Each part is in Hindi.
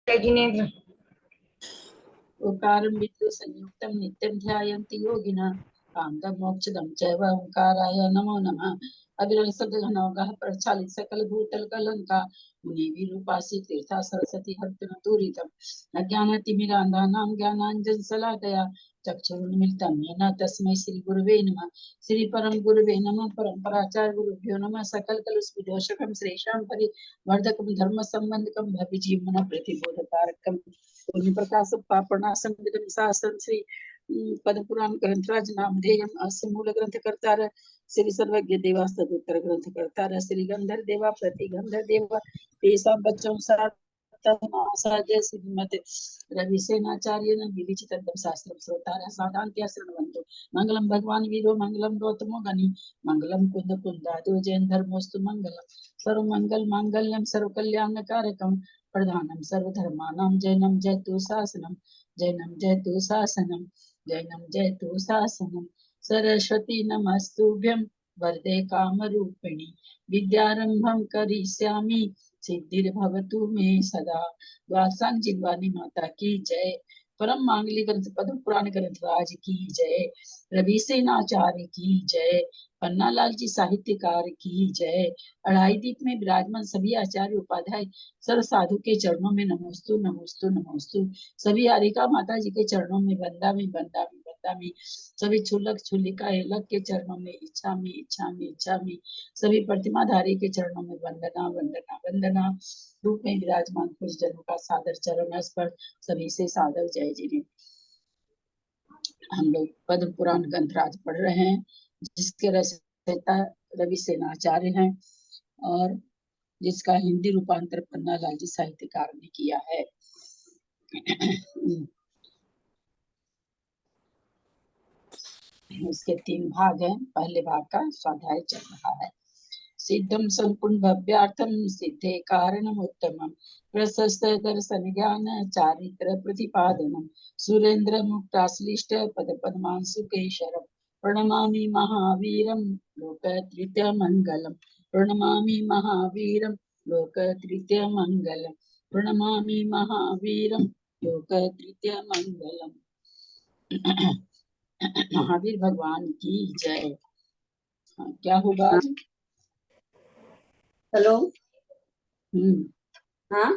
जिनेन्द्र ओंकारं विद्युत संयुक्तं नित्यं ध्यायन्ति योगिनः कान्तं मोक्षदं चैव ओंकाराय नमो नमः। अविरलसद्घनौघः प्रक्षालित सकल भूतल कलंका मुनिविरूपासि तीर्था सरस्वती हर्तनतुरितम् अज्ञानतिमिरान्धानां ज्ञानाञ्जनशलाकया चक्षुरुन्मिलितं येन तस्मै श्रीगुरुवे नमः। श्रीपरम गुरुवे नमः। परम्पराचार्य गुरुभ्यो नमः। सकल कलुषविदोषकं श्रेषां परिवर्धकं धर्म संबंधकं भविजीवनं प्रतिबोधकारकं पुण्य प्रकाश पापणासं शास्त्रं श्री पद्म पुराण ग्रंथराज नामधेयम अस्य मूल ग्रंथ करतार श्री सर्वज्ञ देवास्तद उत्तर ग्रंथ करतार श्री गंधर देवा प्रति गंधर देवा पेशा बच्चों साजय श्रीमते रवि सेनाचार्य न विविचित शास्त्रम श्रोतार साधांत्य शरणवंतो मंगलम भगवान वीरो मंगलम गौतमो गनि मंगलम कुंद कुंदादो जैन धर्मोस्तु मंगलम सर्व मंगल मांगल्यम सर्व कल्याण कारकम प्रधानम सर्वधर्मानां जैनम जयतु शासनम जैनम जयतु शासनम जैनम जयतु शासनम सरस्वती नमस्तुभ्यं वरदे कामरूपिणी विद्यारंभं करिष्यामि सिद्धिर्भवतु मे सदा। वासंग जिनवानी माता की जय। परम मांगली ग्रंथ पद्म पुराण ग्रंथ राज की जय। रवि सेनाचार्य की जय। पन्नालाल जी साहित्यकार की जय। अढ़ाई दीप में विराजमान सभी आचार्य उपाध्याय सर्व साधु के चरणों में नमोस्तु नमोस्तु नमोस्तु। सभी हारिका माता जी के चरणों में बंदा में बंदा में बंदा में। सभी छुलक छुलिका हेलक के चरणों में इच्छा में इच्छा में इच्छा में। सभी प्रतिमाधारी के चरणों में वंदना वंदना वंदना। रूप में विराजमान कुछ जनों का सादर चरण स्पर्श सभी से सादर जय जी। हम लोग पद्म पुराण ग्रंथराज पढ़ रहे हैं जिसके रचयिता रवि सेनाचार्य हैं और जिसका हिंदी रूपांतर पन्नालाल जी साहित्यकार ने किया है। उसके 3 भाग हैं। पहले भाग का स्वाध्याय चल रहा है। सिद्धम संपूर्ण भव्यार्थम सिद्धे कारणम उत्तमम प्रशस्त दर्शन ज्ञान चारित्र प्रतिपादनम सुरेंद्र मुक्ताश्लिष्ट पद पद्मांशु केशरम प्रणमामि महावीरम लोकत्रित्य मंगलम प्रणमामि महावीरम लोकत्रित्य मंगलम प्रणमामि महावीरम लोकत्रित्य मंगलम। महावीर भगवान की जय। क्या होगा आज? हेलो हाँ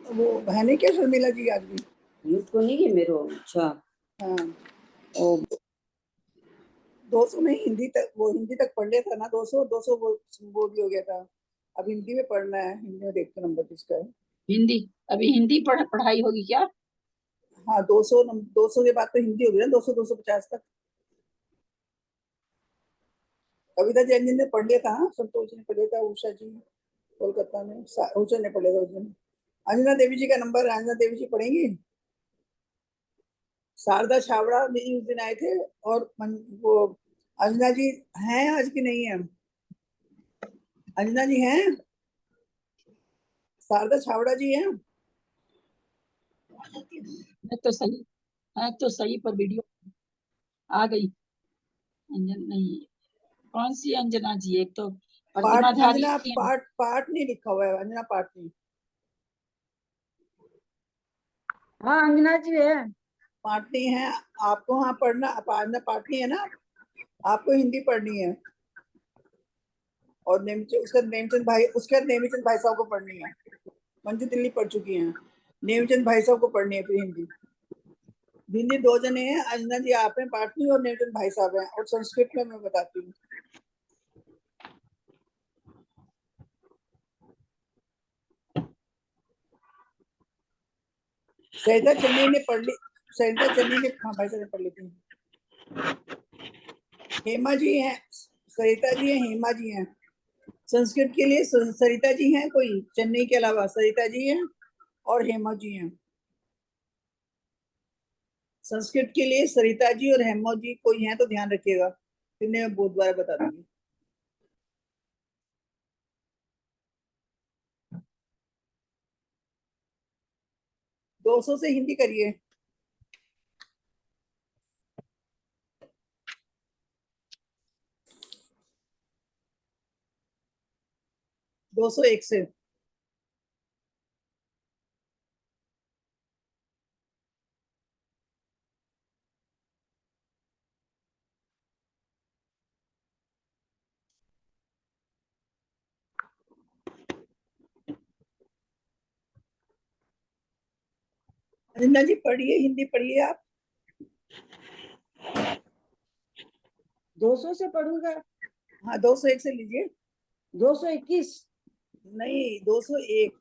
वो है नहीं क्या शर्मिला जी आज भी म्यूट को नहीं है मेरे। अच्छा हाँ ओ 200 में हिंदी तक पढ़ लिया था ना। 200 वो भी हो गया था। अब हिंदी में पढ़ना है। हिंदी में देखते नंबर किसका है। हिंदी अभी हिंदी पढ़ाई होगी क्या? हाँ 200 के बाद तो हिंदी होगी ना। 250 तक कविता जैन जी ने पढ़ लिया था। हाँ संतोष जी ने पढ़ लिया था। उषा जी कोलकाता में उषा ने पढ़ लिया था उस दिन। अंजना देवी जी का नंबर। अंजना देवी जी पढ़ेंगी। शारदा छावड़ा भी उस दिन आए थे। और वो अंजना जी हैं आज की नहीं है? अंजना जी हैं? शारदा छावड़ा जी हैं? है तो सही पर वीडियो आ गई। अंजन नहीं, कौन सी अंजना जी? एक तो प्रतिमाधारी अंजना पाठ नहीं लिखा हुआ है। अंजना पाठ नहीं। हाँ अंजना जी है। पाटनी है आपको। हाँ पढ़ना। अंजना पाटनी है ना। आपको हिंदी पढ़नी है। और उसका नेमीचंद भाई साहब को पढ़नी है। मंजू दिल्ली पढ़ चुकी हैं। नेमीचंद भाई साहब को पढ़नी है फिर हिंदी। हिंदी 2 जने हैं। अंजना जी आप हैं पाटनी और नेमीचंद भाई साहब हैं। और संस्कृत में मैं बताती हूँ। सरिता चन्नी ने पढ़ ली। सरिता चन्नी ने हाँ भाई साहब ने पढ़ ली थी। हेमा जी हैं। सरिता जी हैं। हेमा जी हैं। संस्कृत के लिए सरिता जी हैं कोई। चेन्नई के अलावा सरिता जी हैं और हेमा जी हैं। संस्कृत के लिए सरिता जी और हेमा जी कोई हैं तो ध्यान रखिएगा। फिर मैं बहुत बार बता दूंगी। दो सौ से हिंदी करिए। 201 से। अंजना जी पढ़िए, हिंदी पढ़िए आप। 200 से पढ़ूंगा? हाँ 201 से लीजिए। 221? नहीं 201।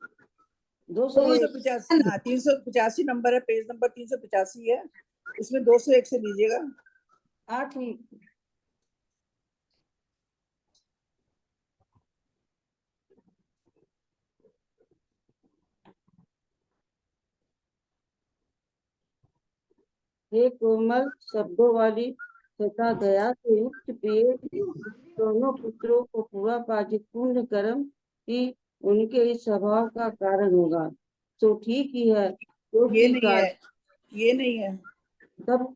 201? 385, हाँ 385 नंबर है, पेज नंबर 385 है, उसमें 201 से लीजिएगा। हाँ ठीक। हे कोमल शब्दों वाली तथा दया से युक्त प्रिय, दोनों पुत्रों को पूरा बाधित पूर्ण कर्म ही उनके इस स्वभाव का कारण होगा। तो ठीक ही है, तो ये की नहीं है, ये नहीं है। तब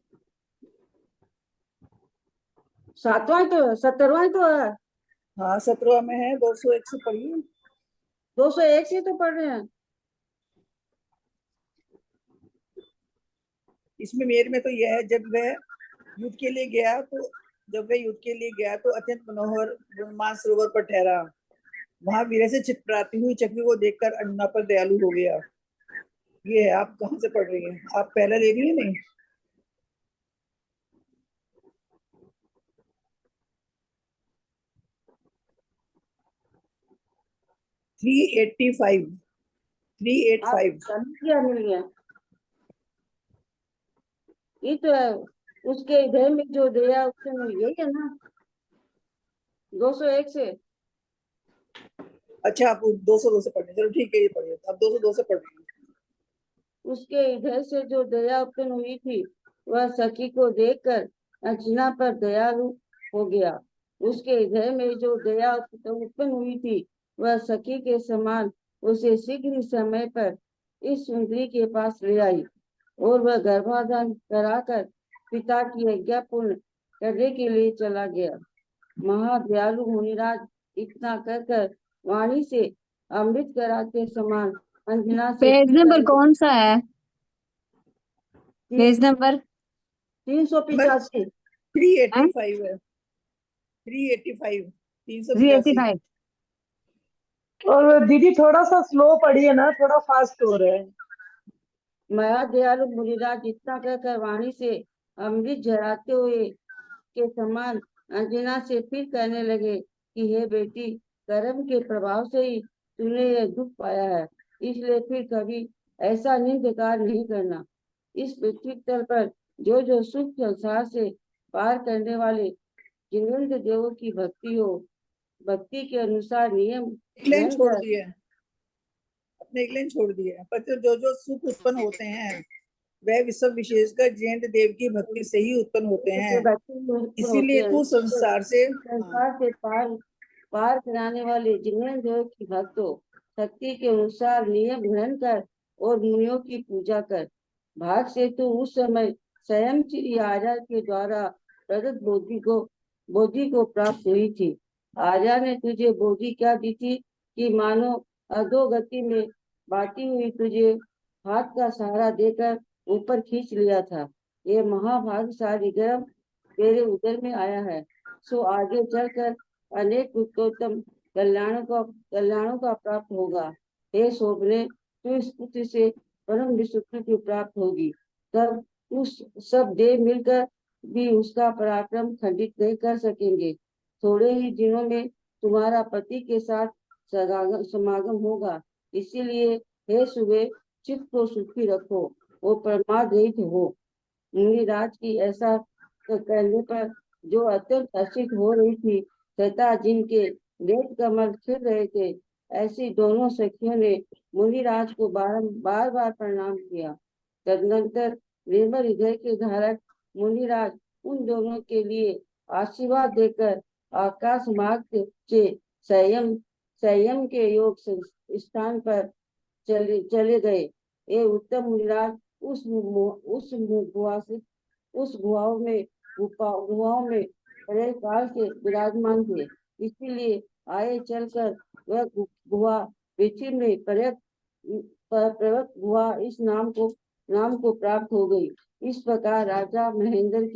7वां तो है, 17वां तो है। हाँ 17वां में है, 201 से पढ़िए। 201 से तो पढ़ रहे हैं। इसमें मेरे में तो यह है, जब वह युद्ध के लिए गया तो अत्यंत मनोहर मानसरोवर पर ठहरा। वहां वीर से चितपटाती हुई चक्री को देखकर अन्ना पर दयालु हो गया। ये है, आप कहाँ से पढ़ रही हैं? आप पहला ले रही है? नहीं 385, आप 385। क्या मिल गया? ये तो है, उसके हृदय में जो दया उत्पन्न हुई, यही है ना? 201 से। अच्छा आप 202 से पढ़, चलो ठीक है, ये पढ़िए, अब 202 से पढ़ रही हैं। उसके हृदय से जो दया उत्पन्न हुई थी, वह सखी को देखकर अर्चना पर दयालु हो गया। उसके हृदय में जो दया उत्पन्न हुई थी, वह सखी के समान उसे शीघ्र ही समय पर इस सुंदरी के पास ले आई, और वह गर्भाधान कराकर पिता की आज्ञा पूर्ण करने के लिए चला गया। महादयालु मुनिराज इतना कहकर वाणी से अमृत कराते समान अंजना से पेज नंबर कौन सा है? Page number 385। 385 है, 385, 385। 385। और दीदी थोड़ा सा स्लो पढ़िए ना, थोड़ा फास्ट हो रहा है। महा दयालु मुनिराज इतना कहकर वाणी से अमृत झराते हुए के समान अंजना से फिर कहने लगे कि हे बेटी, कर्म के प्रभाव से ही तूने यह दुख पाया है, इसलिए फिर कभी ऐसा निंदकार नहीं करना। इस पृथ्वी तल पर जो जो सुख संसार से पार करने वाले जिनेंद्र देवों की भक्ति हो, भक्ति के अनुसार नियम एक लाइन ध्यान छोड़ कर दिए, अपने एक लाइन छोड़ दिए। पर जो जो सुख उत्पन्न होते हैं वह विश्व विशेषकर जयंत देव की भक्ति से ही उत्पन्न होते हैं। भक्ति में उत्पन्न होते इसीलिए हैं। तू संसार से, संसार से पार पार कराने वाले जिनेंद्र देव की भक्त हो, शक्ति के अनुसार नियम ग्रहण कर और मुनियों की पूजा कर। भाग से तू उस समय स्वयं श्री आर्या के द्वारा प्रदत्त बोधि को प्राप्त हुई थी। आर्या ने तुझे बोधि क्या दी थी कि मानो अधोगति में बाती हुई तुझे हाथ का सहारा देकर ऊपर खींच लिया था। ये महाभाग्यशाली ग्रह तेरे उदर में आया है, सो आगे चलकर अनेक उत्तोत्तम कल्याणों का प्राप्त होगा। हे शोभने, तू इस पुत्र से परम विश्व प्राप्त होगी। तब उस सब देव मिलकर भी उसका पराक्रम खंडित नहीं कर सकेंगे। थोड़े ही दिनों में तुम्हारा पति के साथ समागम होगा, इसीलिए हे सुबह चित्त को सुखी रखो और प्रमाद रहित हो। मुनिराज की ऐसा कहने पर जो अत्यंत हर्षित हो रही थी तथा जिनके नेत्र कमल खिल रहे थे, ऐसी दोनों सखियों ने मुनिराज को बार बार प्रणाम किया। तदनंतर निर्मल हृदय के धारक मुनिराज उन दोनों के लिए आशीर्वाद देकर आकाश मार्ग से संयम संयम के योग स्थान पर चले गए। ये उत्तम मुनिराज उस गुहाओं में बड़े काल से विराजमान थे, इसीलिए आए चलकर वह गुहा पृथ्वी में पर्वत गुहा इस नाम को प्राप्त हो गई। इस प्रकार राजा महेंद्र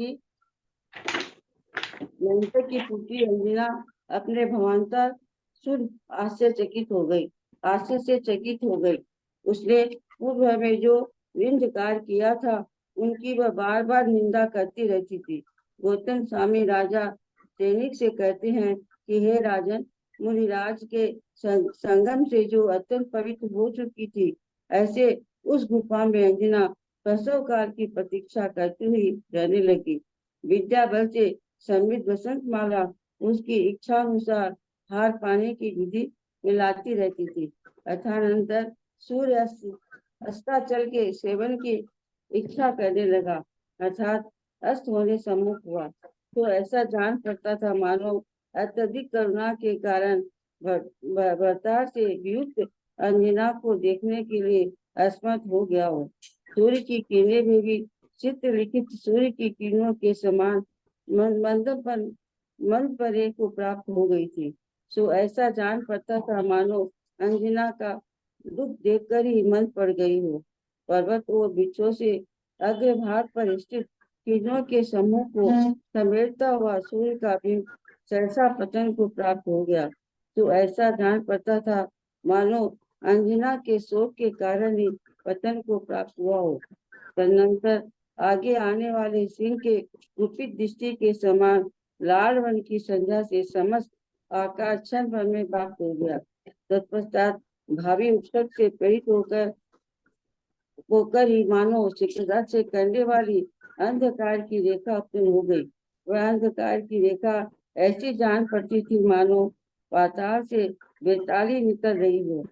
की पुत्री अंजना अपने भवांतर सुन आश्चर्यचकित हो गई। उसने पूर्व में जो विंध्यकार किया था, उनकी वह बार बार निंदा करती रहती थी। गौतम स्वामी राजा सैनिक से कहते हैं कि हे राजन, मुनिराज के संगम से जो अत्यंत पवित्र हो चुकी थी, ऐसे उस गुफा में अंजना प्रसव काल की प्रतीक्षा करती हुई रहने लगी। विद्या बल से समृद्ध वसंत माला उसकी इच्छा अनुसार हार पाने की विधि मिलाती रहती थी। अथानंतर सूर्य अस्ताचल के सेवन की इच्छा करने लगा, अर्थात अस्त होने सम्मुख हुआ। तो ऐसा जान पड़ता था मानो अत्यधिक करुणा के कारण भरतार से वियुक्त अंजना को देखने के लिए असमर्थ हो गया हो। सूर्य की किरणें में भी चित्रलिखित सूर्य की किरणों के समान मंद परे को प्राप्त हो गई थी। सो ऐसा जान पड़ता था मानो अंजना का दुख देखकर ही मन पड़ गई हो। पर्वत और वृक्षों से अग्रभाग पर स्थित किरणों के समूह को समेटता हुआ सूर्य का बिंब सहसा पतन को प्राप्त हो गया। तो ऐसा जान पड़ता था मानो अंजना के शोक के कारण ही पतन को प्राप्त हुआ हो। तदनंतर आगे आने वाले सिंह के कुपित दृष्टि के समान लाल वन की संध्या से समस्त आकाश क्षण भर में प्राप्त हो गया। तत्पश्चात भावी उत्सव से प्रेरित होकर ही मानो शिक्षा से करने वाली अंधकार की रेखा उत्पन्न हो गई। वह अंधकार की रेखा ऐसी जान पड़ती थी मानो पाताल से बेताली निकल रही हो।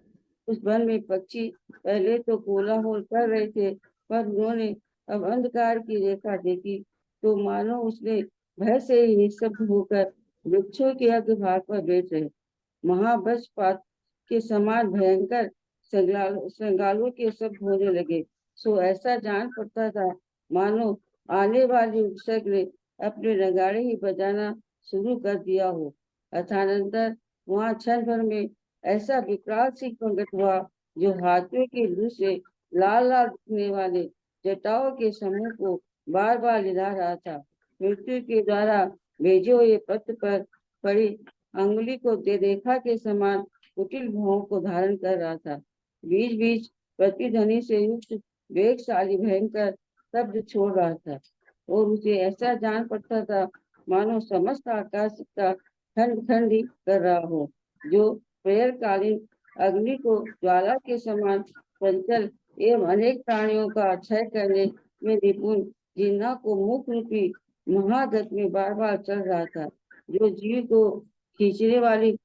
उस वन में पक्षी पहले तो कोलाहल कर रहे थे, पर उन्होंने अब अंधकार की रेखा देखी तो मानो उसने भय से ही निःशब्द होकर वृक्षों के अग्रभाग पर बैठ रहे। महावज्रपात के समान भयंकर संगालों के शब्द होने लगे। सो ऐसा जान पड़ता था मानो आने वाली उत्सव ने अपने नगाड़े ही बजाना शुरू कर दिया हो। अथानंतर वहां क्षण भर में ऐसा विकराल सिंह प्रकट हुआ जो हाथियों के लू से लाल लाल दिखने वाले जटाओं के समूह को बार बार हिला रहा था। मृत्यु के द्वारा भेजे हुए पत्र पर पड़ी अंगुली को रेखा के समान कुटिल भावों को धारण कर रहा था। बीच बीच प्रतिध्वनि से युक्त वेगशाली भयंकर शब्द छोड़ रहा था और उसे ऐसा जान पड़ता था मानो समस्त आकाश का खंड खंड ही कर रहा हो, जो प्रेरकालीन अग्नि को ज्वाला के समान चंचल एवं अनेक प्राणियों का क्षय करने में निपुण जिन्ना को मुख रूपी महागत में बार बार चल रहा था, जो जीव को खींचने वाली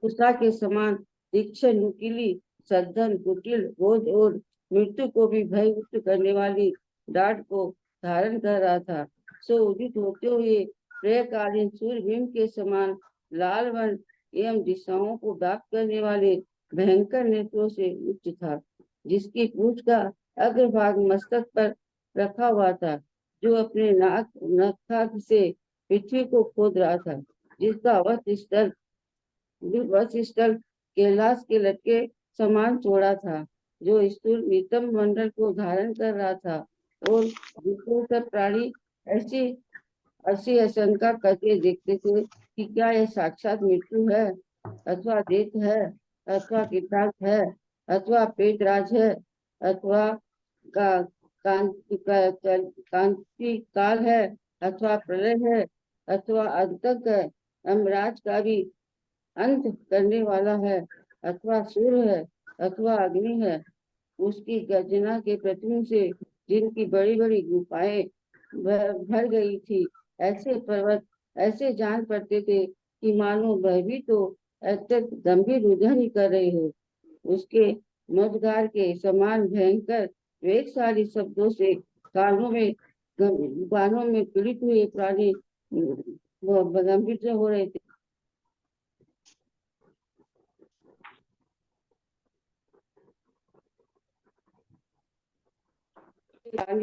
उषा के समान तीक्ष्ण नुकीली सद्धन कुटिल बोध और मृत्यु को भी भयभीत करने वाली डांट को धारण कर रहा था। सो उदित होते हुए प्रयकालीन सूर्यबिंब के समान लाल वन एवं दिशाओं को व्याप्त करने वाले भयंकर नेत्रों से युक्त था, जिसकी पूंछ का अग्रभाग मस्तक पर रखा हुआ था, जो अपने नाक से पृथ्वी को खोद रहा था, जिसका वक्ष स्थल कैलाश के लटके समान चौड़ा था, जो स्थूल नितंब मंडल को धारण कर रहा था और दूसरे सब प्राणी ऐसी ऐसी आशंका करके देखते थे कि क्या यह साक्षात मृत्यु है अथवा देत है अथवा किताब है अथवा पेटराज है अथवा का कांति काल है अथवा प्रलय है अथवा अंतक है, अमराज का भी अंत करने वाला है अथवा सूर्य है अथवा अग्नि है। उसकी गर्जना के प्रतिबिंब से जिनकी बड़ी बड़ी गुफाएं भर गई थी, ऐसे पर्वत ऐसे जान पड़ते थे कि मानो वह भी तो अत्यंत गंभीर रुझान ही कर रहे हो। उसके मधुगार के समान भयंकर वेगशाली शब्दों से कानों में पीड़ित हुए प्राणी गंभीर से हो रहे थे।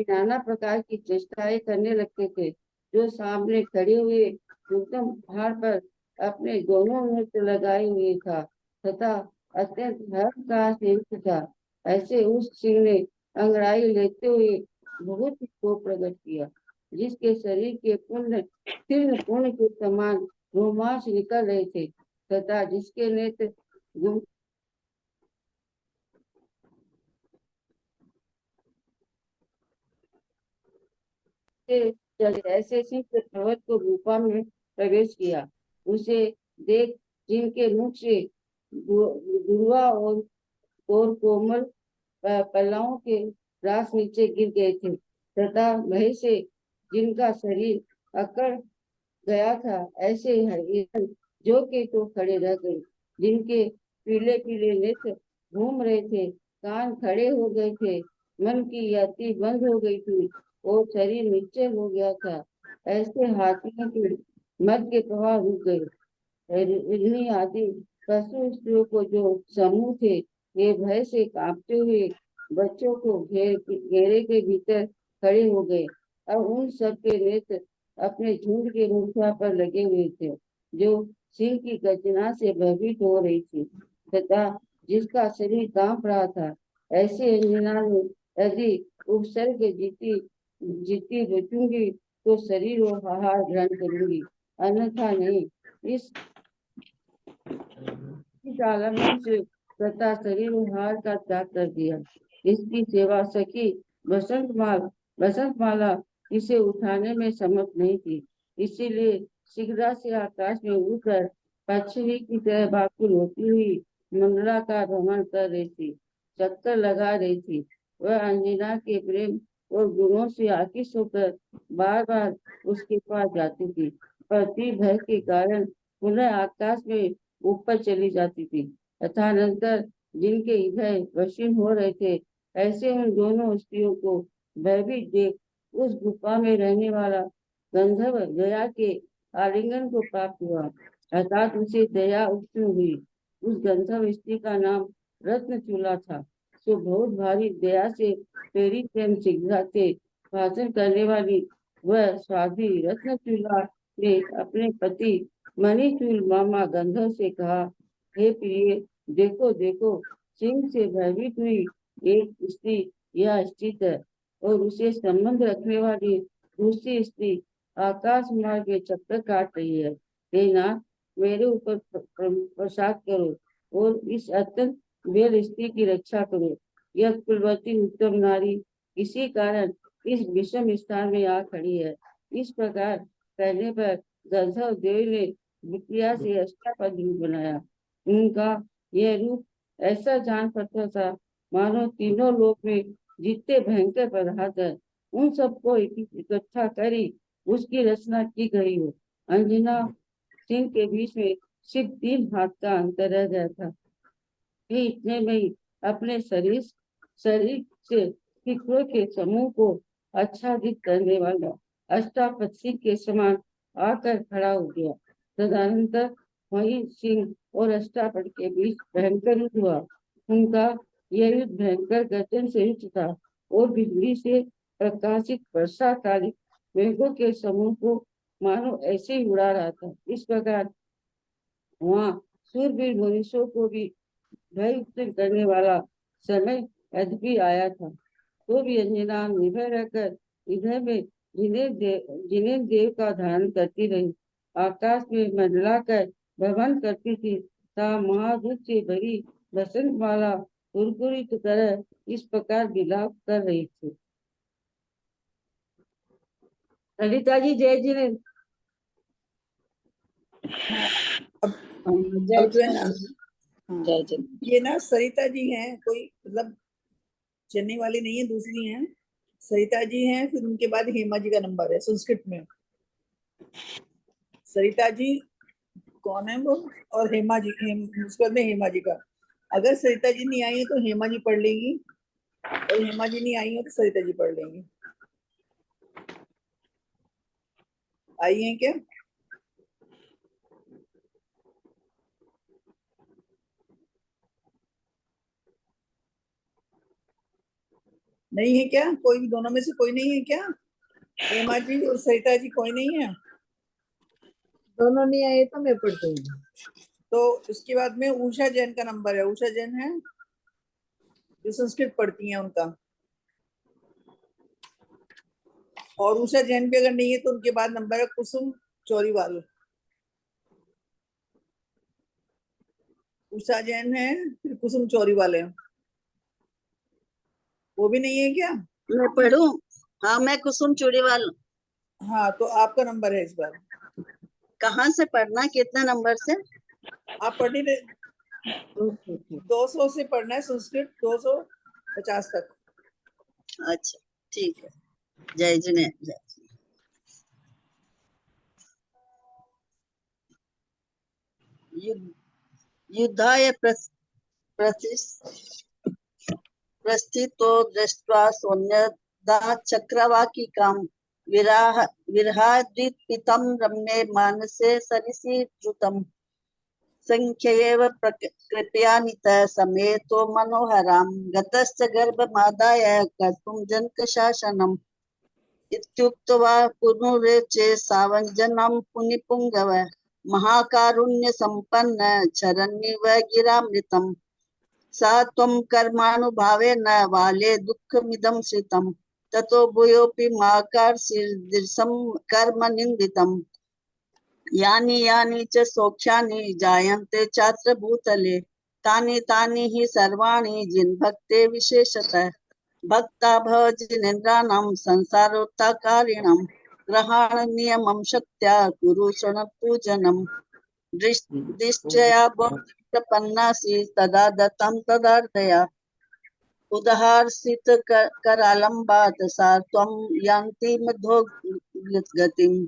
नाना प्रकार की चेष्टाएं करने लगते थे, जो सामने खड़े हुए दुर्गम पहाड़ पर अपने दोनों नृत्य लगाए हुए था तथा अत्यंत हर्ष का युक्त था। ऐसे उस सिंह ने अंगड़ाई लेते हुए बहुत ही को प्रकट किया, जिसके शरीर के तीर्ण पूर्ण के समान रोमांच निकल रहे थे तथा जिसके नेत्र से चले ऐसे सिंह पर्वत को गुफा में प्रवेश किया। उसे देख जिनके मुख से दुर्वा और कोमल पल्लवों के रास नीचे गिर गए थे तथा भय से जिनका शरीर अकड़ गया था, ऐसे हिरण जो के तो खड़े रह गए, जिनके पीले पीले नेत्र घूम रहे थे, कान खड़े हो गए थे, मन की याति बंद हो गई थी और शरीर नीचे हो गया था, ऐसे हाथियों के मत के प्रवाह रुक गए। इन्हीं आदि पशु स्त्रियों को जो समूह थे, ये भय से कांपते हुए बच्चों को घेरे के भीतर खड़े हो गए। अब उन सब के नेत्र अपने झुंड के मुखिया पर लगे हुए थे, जो सिंह की गर्जना से भयभीत हो रही थी तथा जिसका शरीर कांप रहा था। ऐसे अंजना ने यदि उपसर्ग जीती जीती बचूंगी तो शरीर और आहार ग्रहण करूंगी, अन्यथा नहीं। इस आलम्बन से तथा शरीर और हार का त्याग कर दिया। इसकी सेवा सखी बसंतमाला इसे उठाने में समर्थ नहीं थी, इसीलिए शीघ्र से आकाश में उड़कर पक्षी की तरह व्याकुल होती हुई मंडलाकार भ्रमण कर रही थी, चक्कर लगा रही थी। वह अंजना के प्रेम और गुणों से आकिश होकर बार बार उसके पास जाती थी, पर भय के कारण पुनः आकाश में ऊपर चली जाती थी तथा अनंतर जिनके हृदय वशीन हो रहे थे, ऐसे उन दोनों स्त्रियों को भयभीत देख उस गुफा में रहने वाला गंधर्व दया के आलिंगन को प्राप्त हुआ, अर्थात उसे दया उत्पन्न हुई। उस गंधर्व स्त्री का नाम रत्नचूला था। सो बहुत भारी दया से प्रेरित प्रेम शीघ्र से भाषण करने वाली वह स्वाधी रत्नचूला ने अपने पति मणिचूल मामा गंधर्व से कहा, हे प्रिय, देखो देखो, सिंह से भयभीत हुई एक स्त्री यह स्थित है और उसे संबंध रखने वाली दूसरी स्त्री आकाश मार्ग में चक्कर काट रही है। हे नाथ, मेरे ऊपर प्रसाद करो और इस अत्यंत वेल स्त्री की रक्षा करो। यह कुलवती उत्तम नारी इसी कारण इस विषम स्थान में आ खड़ी है। इस प्रकार कहने पर गंधर्व देव ने विक्रिया से अष्टापद रूप बनाया। उनका यह रूप ऐसा जान पड़ता था मानो तीनों लोक में जितने भयंकर पदार्थ है उन सबको इकट्ठा करी उसकी रचना की गई हो। अंजना सिंह के बीच में सिर्फ 3 हाथ का अंतर रह गया था कि इतने में ही अपने शरीर से फिक्रों के समूह को आच्छादित करने वाला अष्टापक्षी के समान आकर खड़ा हो गया। तदनंतर वही सिंह और अष्टापद के बीच भयंकर युद्ध हुआ। उनका यह युद्ध भयंकर गर्जन से युद्ध था और बिजली से प्रकाशित वर्षाकालिक मेघों के समूह को मानो ऐसे ही उड़ा रहा था। इस प्रकार वहाँ सूरवीर मनुष्यों को भी भय उत्पन्न करने वाला समय यद्यपि आया था, तो भी अंजना निर्भय रहकर हृदय में जिन्हें देव का धारण करती रही, आकाश में मंडलाकर भ्रमण करती थी, ता महादुख से भरी बसंत माला कुरकुरित तरह इस प्रकार विलाप कर रही थी। ललिता जी, जय जिनेन्द्र। जय अब जो है ना, जिनेन्द्र। हाँ, जय जिनेन्द्र। ये ना सरिता जी हैं, कोई मतलब चेन्नई वाली नहीं है, दूसरी हैं। सरिता जी हैं, फिर उनके बाद हेमा जी का नंबर है संस्कृत में। सरिता जी कौन है वो, और हेमा जी, उसके बाद में हेमा जी का। अगर सरिता जी नहीं आई है तो हेमा जी पढ़ लेंगी, और हेमा जी नहीं आई है तो सरिता जी पढ़ लेंगी। आई है क्या? नहीं है क्या? कोई भी दोनों में से कोई नहीं है क्या? हेमा जी और सरिता जी कोई नहीं है? दोनों नहीं आए तो मैं पढ़ दूंगी। तो उसके बाद में उषा जैन का नंबर है। उषा जैन है जो संस्कृत पढ़ती हैं उनका। और उषा जैन भी अगर नहीं है तो उनके बाद नंबर है कुसुम चौरीवाल। उषा जैन है, फिर कुसुम चौरीवाल है। वो भी नहीं है क्या? मैं पढ़ूं? हाँ, मैं कुसुम चूड़ीवाल हाँ, तो आपका नंबर है इस बार। कहाँ से पढ़ना, कितने नंबर से? आप पढ़ नहीं रहे, 200 से पढ़ना है संस्कृत, 250 तक। अच्छा ठीक है। जय जिने जय। युद्धाय प्रस्थितो दृष्ट्वा सौम्यदा चक्रवाकिकां विरहाद्रिपितं रम्ये मानसे सरिसीद्रुतं संख्यैव कृपयानितः समेतो मनोहरां गतश्च गर्भमादाय कर्तुं जनकशासनम् इत्युक्त्वा पुनरुच्चे सावञ्जनं पुनिपुङ्गव महाकारुण्यसम्पन्न चरन्निव गिरामृतम् सा त्वं कर्मानुभावेन वाले दुःखमिदं श्रितं ततो भूयोऽपि माकार्षीर्दृशं कर्म निन्दितम् यानि यानि च सौख्यानि जायन्ते चात्र भूतले तानि तानि हि सर्वाणि जिन्भक्ते विशेषतः भक्ता भवजिनेन्द्राणां संसारोत्थकारिणां ग्रहणनियमं शक्त्या कुरु शृणपूजनम् दृष्ट्या प्रपन्नासि तदा दत्तं तदार्धया उदाहर्षित करालम्बात् सा त्वं यान्ति मध्योगतिम्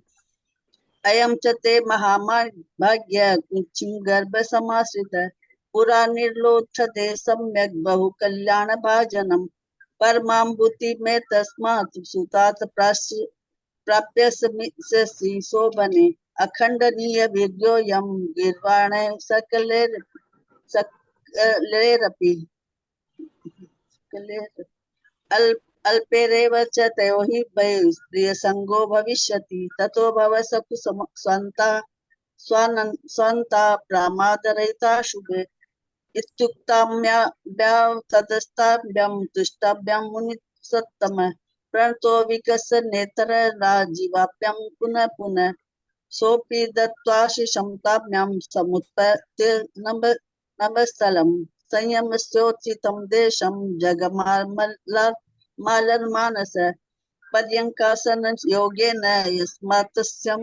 अयं च ते महाभाग्य कुक्षिं गर्भसमाश्रित पुरा निर्लोचते सम्यक् बहु कल्याणभाजनम् परमाम्बुति में तस्मात् सुतात् प्राप्यसि शोभने अखंडनीय वीर्योऽयं गीर्वाणे सकलेरपि अल्पेरेव च तयो हि प्रियसंगो भविष्यति ततो भव स्वन्ता प्रामादरहिता शुभे इत्युक्ताभ्यां ततस्ताभ्यां तुष्टाभ्यां मुनिसत्तम प्रणतो विकस्य नेत्रराजीवाभ्यां पुनः पुनः सोऽपि दत्त्वाशिषं ताभ्यां समुत्पत्य नभस्थलं संयमस्योचितं देशं जगमालन्मानस पर्यङ्कासन योगेन यस्मात् तस्यं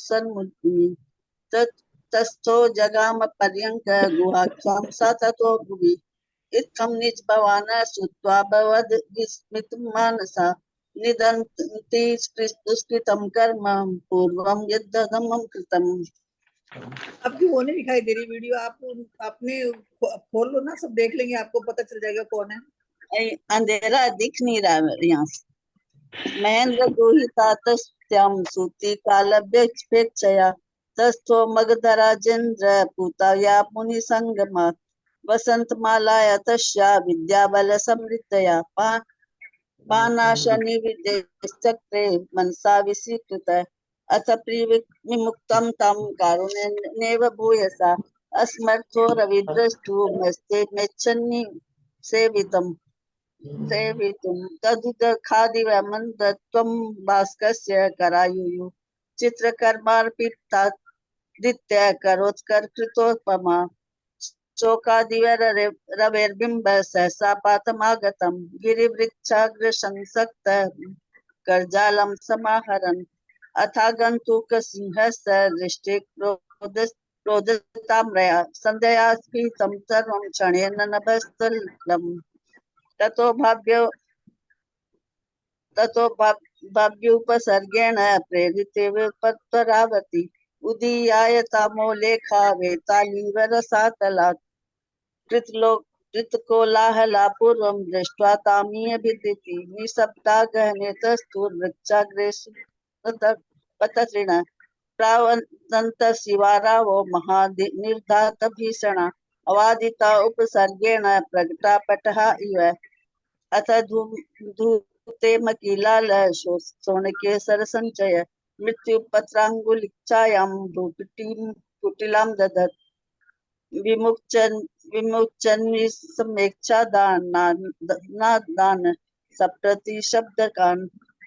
सन्मुनि तस्थो जगाम पर्यङ्क गुहाख्यां सा ततो भुवि इत्थं निज भवान् श्रुत्वा भवद् विस्मितं मानसा निदन्ति दुष्कृतं कर्म पूर्वं यद्दमं कृतम्। आपकी वो नहीं दिखाई दे रही वीडियो, आप अपने खोल लो ना, सब देख लेंगे, आपको पता चल जाएगा कौन है। अंधेरा दिख नहीं रहा है यहाँ से। महेंद्र दुहितातस्त्यां सूति कालभ्यपेक्षया तस्थो मगधराजेन्द्र पूतया मुनिसंगमा वसंतमालाया तस्या विद्याबल समृद्धया पानाशनि विदेशचक्रे मनसा विस्वीकृत अथ विमुक्तं तं कारुण्येनैव भूयसा अस्मर्थो रविद्रष्टु मस्ते मेच्छन्नि सेवितम् तदुदखादिवमन्दत्वं भास्कस्य करायुः चित्रकर्मार्पितादित्य करोत्कर्कृतोपमा शोकादिवरवेर्बिम्ब सहसा पातमागतं गिरिवृक्षाग्रसंसक्त कर्जालं समाहरन् अथागन्तुकसिंहस्य दृष्टे क्रोधताम्रया सन्ध्या स्फीतं सर्वं क्षणेन नभस्थलम् ततो भाव्युपसर्गेण प्रेरिते विपत्तरावती उदीयाय तामोलेखा वेतालीवरसातलात् कृतकोलाहला पूर्वं दृष्ट्वा तामीयभिदिति निःशब्दा गहने तस्थुर्वृक्षाग्रेषु पततृण प्रावदन्त शिवारावो महानिर्धात भीषणा अवादिता उपसर्गेण प्रगटा पटः इव अथ धूते मकीलाल सोणकेसर संचय मृत्युपत्रांगुलिच्छायां भ्रूकुटीं कुटिलां ददत् विमुक्चन्विसमेक्षादान सप्रति शब्दकान्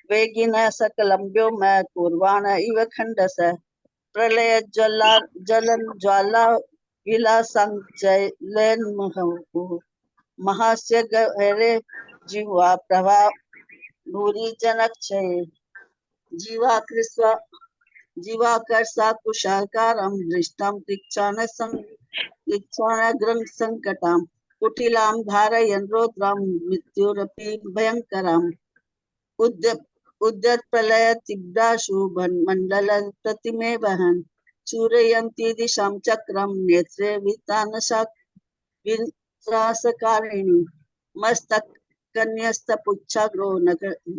वेगिनः सकलं व्योम कुर्वाण इव खण्डस प्रलय ज्वला विलासंचलन्मुहुः महास्य गहरे जिह्वा प्रभा भूरि जनक्षये जीवाकर्षा कुशाकारं दृष्टां तीक्ष्णाग्रं संकटां कुटिलां धारयन् रौद्रां मृत्युरपि भयङ्कराम् उद्यत प्रलय तीव्राशु मंडल प्रतिमे वहन चूरयन्ति दिशां चक्रं नेत्रे वित्रासकारिणी मस्तक कन्यस्तपुच्छाग्रो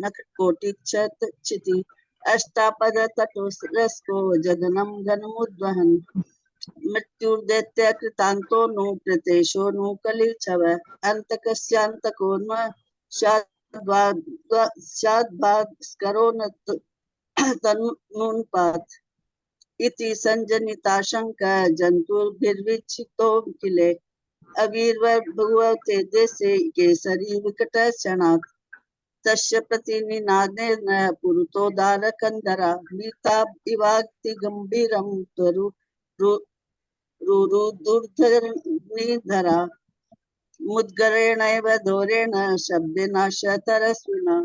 नखकोटिक्षिति अष्टापद तटोरस्को जगनं घनमुद्वहन् मृत्युर्दैत्य कृतान्तो नु कृतेशो नु कलिच्छव अन्तकस्यान्तको न स्याद्भास्करो न तन्नुन्पात् इति संजनिताशंका जन्तुर्भिर्विक्षिप्तो किले अवीर्भुवते देशे केसरी विकटक्षणात् तस्य प्रतिनिनादेन पुरुतोदारकन्दरा नीता इवाक्ति गम्भीरं रुरुदुर्धरा मुद्गरेणैव दोरेण शब्देन शतरस्विना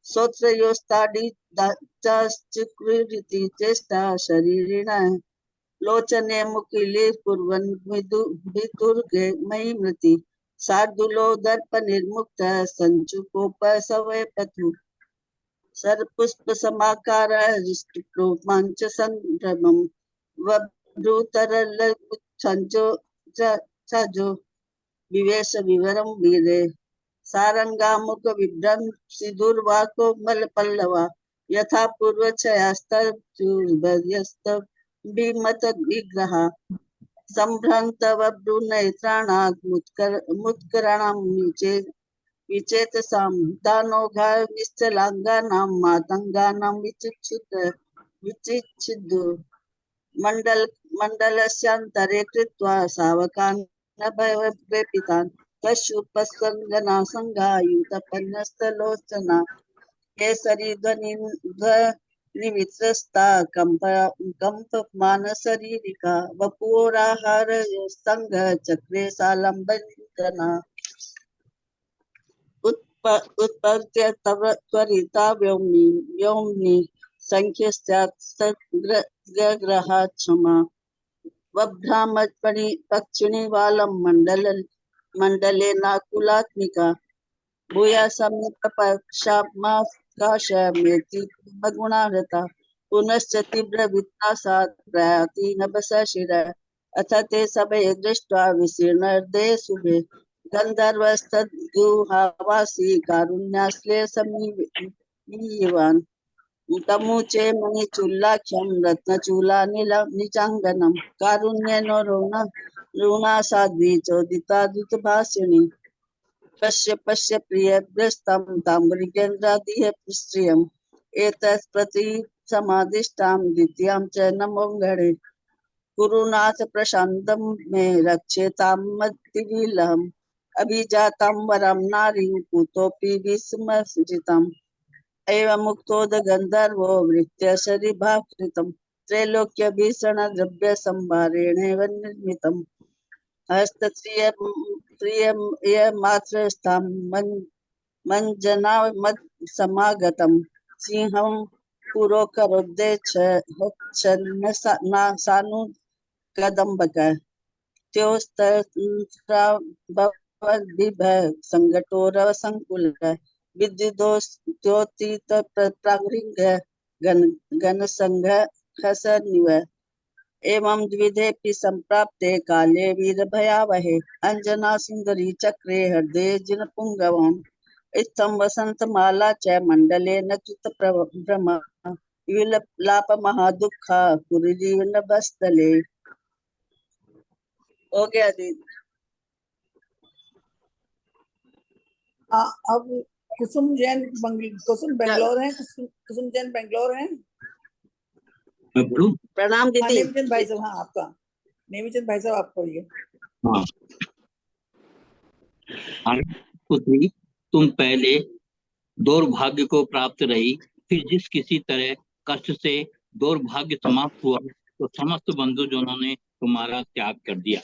श्रोत्रयोस्ताडिश्चक्रुरिति चेष्टा शरीरिण लोचने मुकिले कुर्वन् विदुर्गे मयि मृति शार्दूलो दर्प निर्मुक्त संचुकोपसवयपतु सर्पुष्प समाकार हृष्टप्रोमांच संभ्रमं वब्रूतरल छाजो विवेश विवरम वीरे सारंगामुख विभ्रंसी दुर्वाको मल पल्लवा यथा पूर्व छयास्तुर्भयस्त भीमत विग्रह संभ्रांत वब्रुनेत्राणात् मुत्कराणां विचेतसां दानोघा निश्चलांगानां मातंगानां विचिच्छिद्दु मंडलस्यान्तरे कृत्वा सावकान् भयवेपितान् पशुपस्वङ्गना संघायुतपन्नस्तलोचना केसरी ध्वनिवित्रस्ता कंपमानशरीरिका वपुराहार स्तंग चक्रे सालंबना उत्पत्य त्वरिता व्योम्नि संख्यस्यात्सग्रहात् क्षमा वभ्रामपणि पक्षिणी वालं मंडले नाकुलात्मिका भूया समीपपक्षात्माकाशमेति गुणारता पुनश्च तीव्र वित्तासात् प्रयाति नभसशिर अथ ते सभये दृष्ट्वा विशीर्णहृदये शुभे गन्धर्वस्तद्गुहावासी कारुण्याश्ले समीयवान् तमुचे मणिचूलाख्यं रत्नचूलानिचाङ्गनं कारुण्येन ऋणासाध्वी चोदिताद्भुतभाषिणी पश्य पश्य प्रियद्रस्तं ताम्बुलिकेन्द्रादिह स्त्रियम् एतत्प्रति समादिष्टां द्वितीयां च नमोऽङ्घ्रे कुरुनाथ प्रशान्तं मे रक्षेतां मतिविलहम् अभिजातां वरं नारीं कुतोऽपि विस्मृतम् एवमुक्तोद गन्धर्वो वृत्य शरीभाकृतं त्रैलोक्यभीषणद्रव्यसंभारेणेव निर्मितम् हस्तत्रियमात्रस्थां मञ्जनामत्समागतं सिंहं पुरोकरोद्देच्छन्नसानुकदम्बक त्योस्त्रावद्भिः सङ्कटोरवसङ्कुलः विद्युदोस्त्योतितप्राङ्घ्रिङ्ग घनसङ्घसनिव एवं द्विधेऽपि सम्प्राप्ते काले वीरभयावहे अंजना सुंदरी चक्रे हृदये जिनपुंगवान् इत्थं वसन्तमाला च मंडले न कृतभ्रमा विलाप महादुःखा कुरुजीवनभस्थले। हो गया दीदी। अब कुसुम बेंगलोर है। कुसुम जैन बेंगलोर है। प्रणाम दीदी। नेमीचंद भाई साहब, हाँ आपका नेमीचंद भाई साहब आप पढ़िए। पुत्री, तुम पहले दौर्भाग्य को प्राप्त रही, फिर जिस किसी तरह कष्ट से दौर्भाग्य समाप्त हुआ तो समस्त बंधुजनों ने तुम्हारा त्याग कर दिया।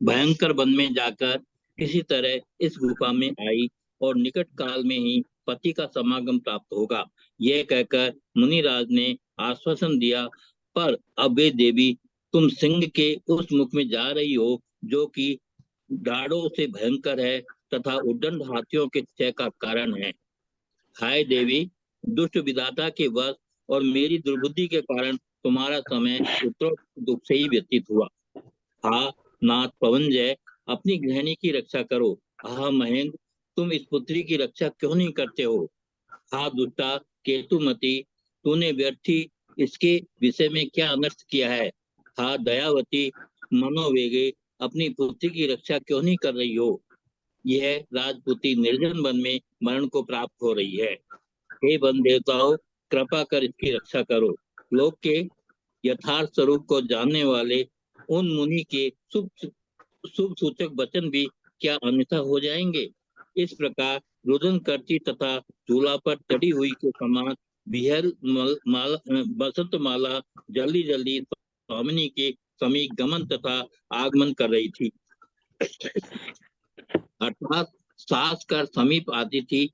भयंकर वन में जाकर किसी तरह इस गुफा में आई और निकट काल में ही पति का समागम प्राप्त होगा। यह कहकर मुनिराज ने आश्वासन दिया, पर अब वे देवी तुम सिंह के उस मुख में जा रही हो जो कि दाढ़ों से भयंकर है तथा उद्दंड हाथियों के क्षय का कारण है। हाय देवी, दुष्ट विधाता के वश और मेरी दुर्बुद्धि के कारण तुम्हारा समय उत्तरोत्तर दुख से ही व्यतीत हुआ। हा नाथ पवनजय, अपनी गृहिणी की रक्षा करो। हा महेंद्र, तुम इस पुत्री की रक्षा क्यों नहीं करते हो? हा दुष्टा केतुमती, तूने व्यर्थी इसके विषय में क्या अनर्थ किया है? हा दयावती मनोवेगे, अपनी पुत्री की रक्षा क्यों नहीं कर रही हो? यह राजपुती निर्जन वन में मरण को प्राप्त हो रही है। हे वन देवताओं, कृपा कर इसकी रक्षा करो। लोक के यथार्थ स्वरूप को जानने वाले उन मुनि के शुभ शुभ सूचक वचन भी क्या अन्यथा हो जाएंगे? इस प्रकार रुदन करती तथा झूला पर चढ़ी हुई के समान बसंत माला जल्दी जल्दी स्वामिनी के समीप गमन तथा आगमन कर रही थी। अर्थात सास कर समीप आती थी,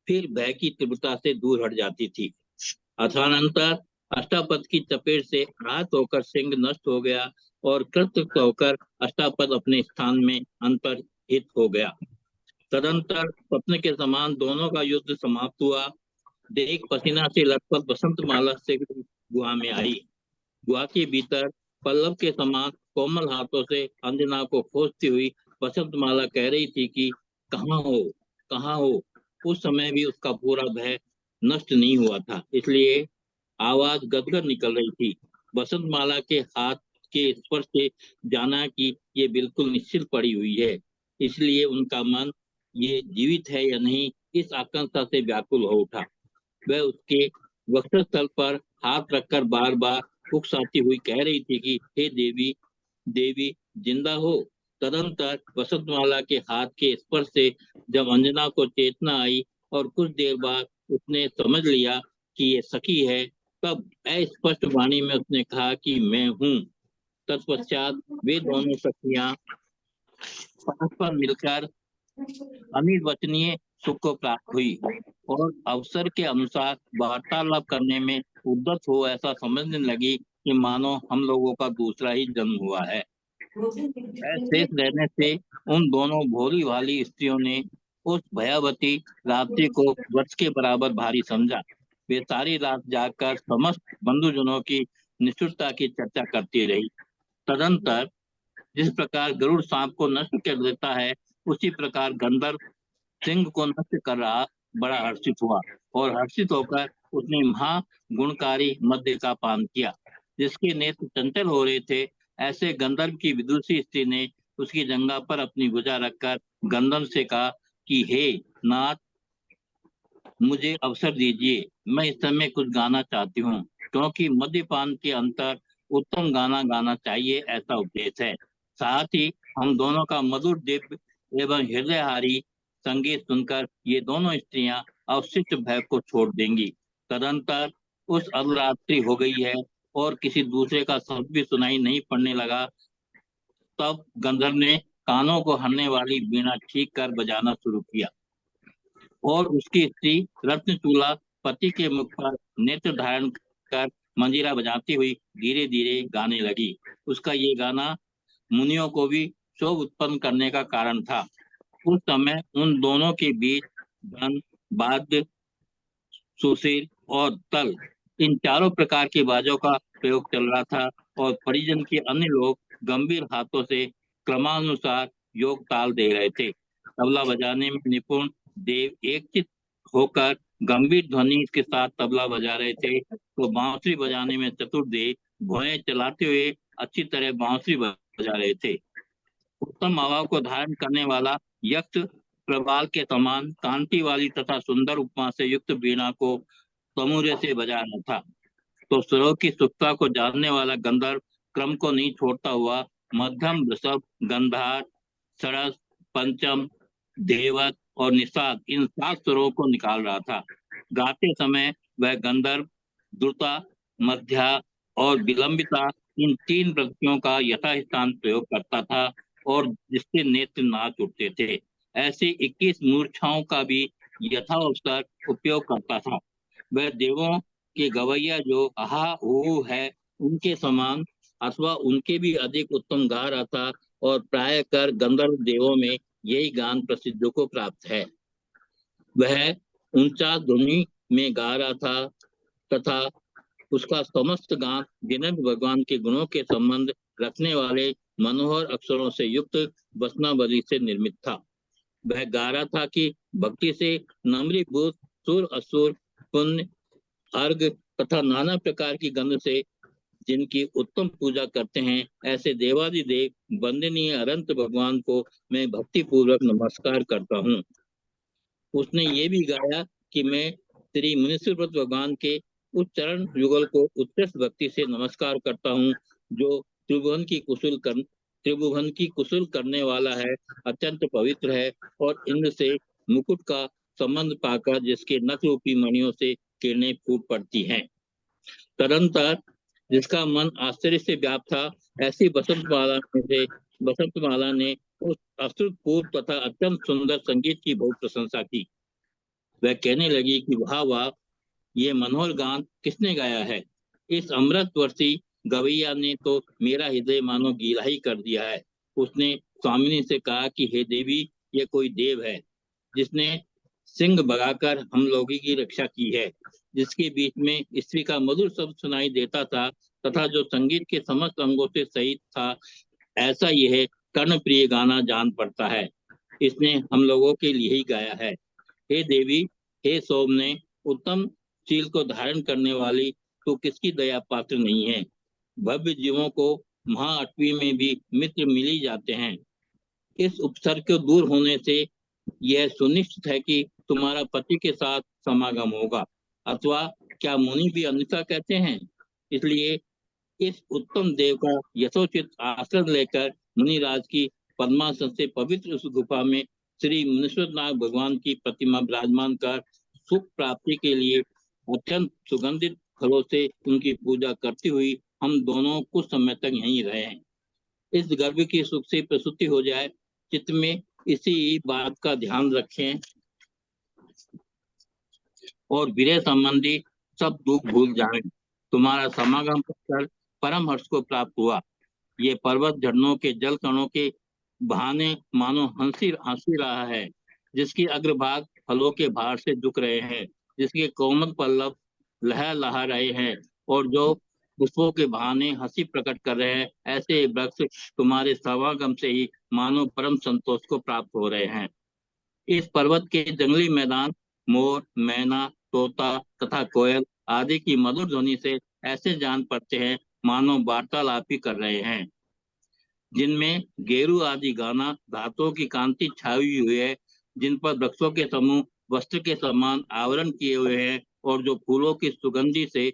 फिर भय की तीव्रता से दूर हट जाती थी। अथानंतर अष्टापद की चपेट से आहत होकर सिंह नष्ट हो गया और कृतकृत होकर अष्टापद अपने स्थान में अंतर्हित हो गया। तदंतर स्वप्न के समान दोनों का युद्ध समाप्त हुआ। देख पसीना से लथपथ बसंत माला से गुहा में आई। गुहा के भीतर पल्लव के समान कोमल हाथों से अंजना को खोजती हुई बसंत माला कह रही थी कि कहाँ हो, कहाँ हो। उस समय भी उसका पूरा भय नष्ट नहीं हुआ था, इसलिए आवाज गदगद निकल रही थी। बसंत माला के हाथ के स्पर्श से जाना कि ये बिल्कुल निश्चित पड़ी हुई है, इसलिए उनका मन ये जीवित है या नहीं इस आकांक्षा से व्याकुल हो उठा। वह उसके वक्षस्थल पर हाथ रखकर बार बार उकसाती हुई कह रही थी कि हे देवी, देवी जिंदा हो। तदंतर बसंतमाला के हाथ के स्पर्श से जब अंजना को चेतना आई और कुछ देर बाद उसने समझ लिया कि ये सखी है, तब अस्पष्ट वाणी में उसने कहा कि मैं हूँ। तत्पश्चात वे दोनों सखियां परस्पर मिलकर अनिर्वचनीय सुख को प्राप्त हुई और अवसर के अनुसार वार्तालाप करने में उद्यत हो ऐसा समझने लगी कि मानो हम लोगों का दूसरा ही जन्म हुआ है। ऐसे रहने से उन दोनों भोली भाली स्त्रियों ने उस भयावती रात्रि को वर्ष के बराबर भारी समझा। वे सारी रात जागकर समस्त बंधुजनों की निष्ठुरता की चर्चा करती रही। तदंतर जिस प्रकार गरुड़ सांप को नष्ट कर देता है, उसी प्रकार गंधर्व सिंह को नष्ट कर रहा बड़ा हर्षित हुआ और हर्षित होकर उसने महा गुणकारी मध्य का पान किया। जिसके नेत्र चंचल हो रहे थे, ऐसे गंधर्व की विदुषी स्त्री ने उसकी जंघा पर अपनी भुजा रखकर गंधर्व से कहा कि हे नाथ, मुझे अवसर दीजिए, मैं इस समय कुछ गाना चाहती हूँ, क्योंकि मद्यपान के अंतर उत्तम गाना गाना चाहिए ऐसा उपदेश है। साथ ही हम दोनों का मधुर दिव्य एवं हृदयहारी संगीत सुनकर ये दोनों स्त्रियां अवशिष्ट भय को छोड़ देंगी। तदंतर उस अर्धरात्रि हो गई है और किसी दूसरे का शब्द भी सुनाई नहीं पड़ने लगा। तब गंधर्व ने कानों को हरने वाली वीणा ठीक कर बजाना शुरू किया और उसकी स्त्री रत्नचूला पति के मुख पर नेत्र धारण कर मंजीरा बजाती हुई धीरे धीरे गाने लगी। उसका ये गाना मुनियों को भी शोभ उत्पन्न करने का कारण था। उस समय उन दोनों के बीच धन, वाद्य, सुशील और तल, इन चारों प्रकार के बाजों का प्रयोग चल रहा था और परिजन के अन्य लोग गंभीर हाथों से क्रमानुसार योग ताल दे रहे थे। तबला बजाने में निपुण देव एकचित होकर गंभीर ध्वनि के साथ तबला बजा रहे थे, तो बांसुरी बजाने में चतुर देव भौएं चलाते हुए अच्छी तरह बांसुरी बजा रहे थे। उत्तम आवाज को धारण करने वाला यक्ष प्रबाल के समान कांति वाली तथा सुंदर उपमा से युक्त वीणा को तमुरे से बजा रहा था। तो स्वरों की सुखता को जानने वाला गंधर्व क्रम को नहीं छोड़ता हुआ मध्यम, वृषभ, गंधार, सरस, पंचम, धेवत और निषाद, इन 7 स्वरों को निकाल रहा था। गाते समय वह गंधर्व द्रुता, मध्या और विलंबिता, इन 3 वृत्तियों का यथास्थान प्रयोग करता था और जिससे नेत्र नाच उठते थे। ऐसे 21 मूर्छाओं का भी यथाअवसर उपयोग करता था। वह देवों के गवैया जो आहा ऊ है उनके समान अथवा उनके भी अधिक उत्तम गा रहा था, और प्राय कर गंधर्व देवों में यही गान प्रसिद्ध को प्राप्त है। वह 49 ध्वनि में गा रहा था तथा उसका समस्त गान जिनेन्द्र भगवान के गुणों के संबंध रखने वाले मनोहर अक्षरों से युक्त वचनावली से निर्मित था। वह गा रहा था कि भक्ति से नम्रीभूत सुर असुर पुण्य अर्घ तथा नाना प्रकार की गंध से जिनकी उत्तम पूजा करते हैं, ऐसे देवादिदेव वंदनीय अनंत भगवान को मैं भक्ति पूर्वक नमस्कार करता हूँ। उसने ये भी गाया कि मैं श्री मुनीश्वर भगवान के उस चरण युगल को उत्कृष्ट भक्ति से नमस्कार करता हूँ, जो त्रिभुवन की कुशल करने वाला है, अत्यंत पवित्र है और इंद्र से मुकुट का संबंध पाकर जिसके नख रूपी मणियों से किरणें फूट पड़ती हैं। तदंतर जिसका मन आश्चर्य से व्याप्त था, ऐसी बसंतमाला ने उस अश्रुपूर्ण तथा अत्यंत सुंदर संगीत की बहुत प्रशंसा की। वह कहने लगी कि वाह वाह, ये मनोहर गान किसने गाया है? इस अमृतवर्षी गवैया ने तो मेरा हृदय मानो गीला ही कर दिया है। उसने स्वामिनी से कहा कि हे देवी, ये कोई देव है जिसने सिंह भगाकर हम लोगों की रक्षा की है, जिसके बीच में स्त्री का मधुर शब्द सुनाई देता था तथा जो संगीत के समस्त अंगों से सहित था, ऐसा यह कर्णप्रिय गाना जान पड़ता है। इसने हम लोगों के लिए ही गाया है। हे देवी, हे सौम्य, उत्तम शील को धारण करने वाली तो किसकी दया पात्र नहीं है। भव्य जीवों को महाअटवी में भी मित्र मिल ही जाते हैं। इस उपसर्ग के दूर होने से यह सुनिश्चित है कि तुम्हारा पति के साथ समागम होगा, अथवा क्या मुनि भी अन्यथा कहते हैं। इसलिए इस उत्तम देव का यथोचित आश्रय लेकर मुनिराज की पद्मासन से पवित्र उस गुफा में श्री मुनीश्वरनाथ भगवान की प्रतिमा विराजमान कर सुख प्राप्ति के लिए अत्यंत सुगंधित फलों से उनकी पूजा करती हुई हम दोनों कुछ समय तक यहीं रहे हैं। इस गर्भ की सुख से प्रसूति हो जाए, चित्त में इसी बात का ध्यान रखें और विरह संबंधी सब दुख भूल जाएं। तुम्हारा समागम कर परम हर्ष को प्राप्त हुआ। ये पर्वत झरनों के जल कणों के बहाने मानो हंसी हंसी रहा है, जिसकी अग्रभाग फलों के भार से झुक रहे हैं, जिसके कोमल पल्लव लह लहा रहे हैं और जो पुष्पों के बहाने हंसी प्रकट कर रहे हैं, ऐसे वृक्ष तुम्हारे समागम से ही मानो परम संतोष को प्राप्त हो रहे हैं। इस पर्वत के जंगली मैदान मोर, मैना, तोता तथा कोयल आदि की मधुर ध्वनि से ऐसे जान पड़ते हैं मानो वार्तालाप ही कर रहे हैं, जिनमें गेरू आदि गाना धातुओं की कांति छाई हुई है, जिन पर वृक्षों के समूह वस्त्र के समान आवरण किए हुए हैं और जो फूलों की सुगंधि से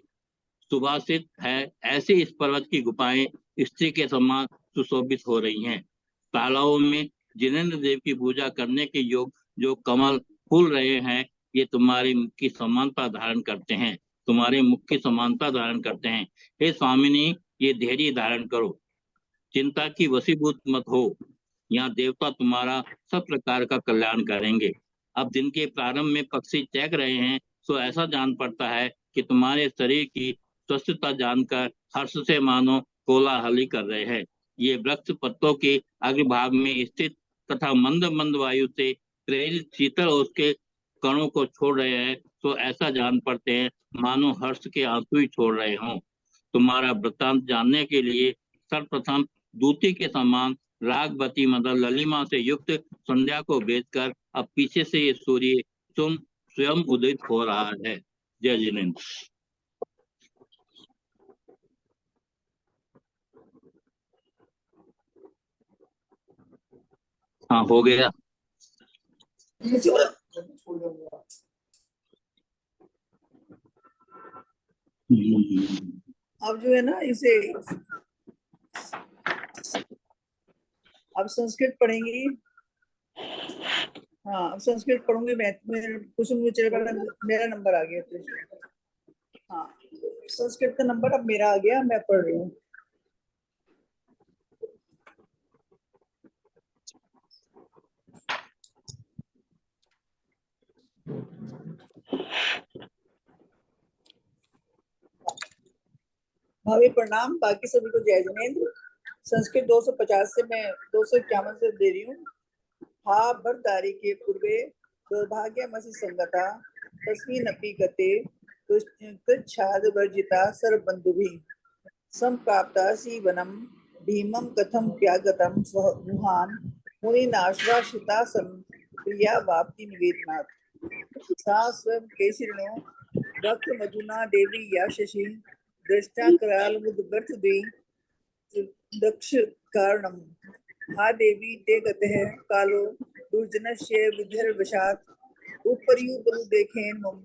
सुभाषित है। ऐसे इस पर्वत की गुफाएं स्त्री के समान सुशोभित हो रही हैं। तालाबों में जिनेन्द्र देव की पूजा करने के योग जो कमल फूल रहे हैं, ये तुम्हारे मुख की समानता धारण करते हैं, तुम्हारे मुख की समानता धारण करते हैं। हे स्वामिनी, ये धैर्य धारण करो, चिंता की वशीभूत मत हो। यहाँ देवता तुम्हारा सब प्रकार का कल्याण करेंगे। अब दिन के प्रारंभ में पक्षी चहक रहे हैं, तो ऐसा जान पड़ता है कि तुम्हारे शरीर की स्वस्थता जानकर हर्ष से मानो कोलाहली कर रहे हैं। ये वृक्ष पत्तों के अग्रभाग में स्थित तथा मंद मंद वायु से प्रेरित शीतल ओस के कणों को छोड़ रहे हैं, तो ऐसा जान पड़ते हैं मानो हर्ष के आंसू ही छोड़ रहे हों। तुम्हारा वृत्तांत जानने के लिए सर्वप्रथम दूती के समान रागवती मदन ललिमा से युक्त संध्या को भेजकर अब पीछे से ये सूर्य स्वयं उदित हो रहा है। जय जिनेन्द्र। हाँ, हो गया। अब जो है ना, इसे अब संस्कृत पढ़ेंगी। हाँ, अब संस्कृत पढ़ूंगी मैं। कुसुम मेरा नंबर आ गया तो हाँ, संस्कृत का नंबर अब मेरा आ गया, मैं पढ़ रही हूँ। भावी प्रणाम। बाकी सभी को जय जिनेन्द्र। संस्कृत 250 से मैं 251 से दे रही हूँ। हा भरदारी के पूर्वे दुर्भाग्यमसि संगता तस्मिन् अपि गते कृच्छ्राद् वर्जिता सर्वबन्धुभिः सम्प्राप्तासि वनं भीमं कथं त्यागतं स्वः गुहान् मुनिनाश्वासिता सन् प्रिया वाप्ति निवेदनात्। सा स्वयं केसरिणो वक्त्रमधुना देवी या शशि दृष्टा करालमुद्गर्थद्वि दक्ष कारणम्। हा देवी ते गतः कालो दुर्जनस्य विधिर्वशात् उपर्युपरि देखेन मम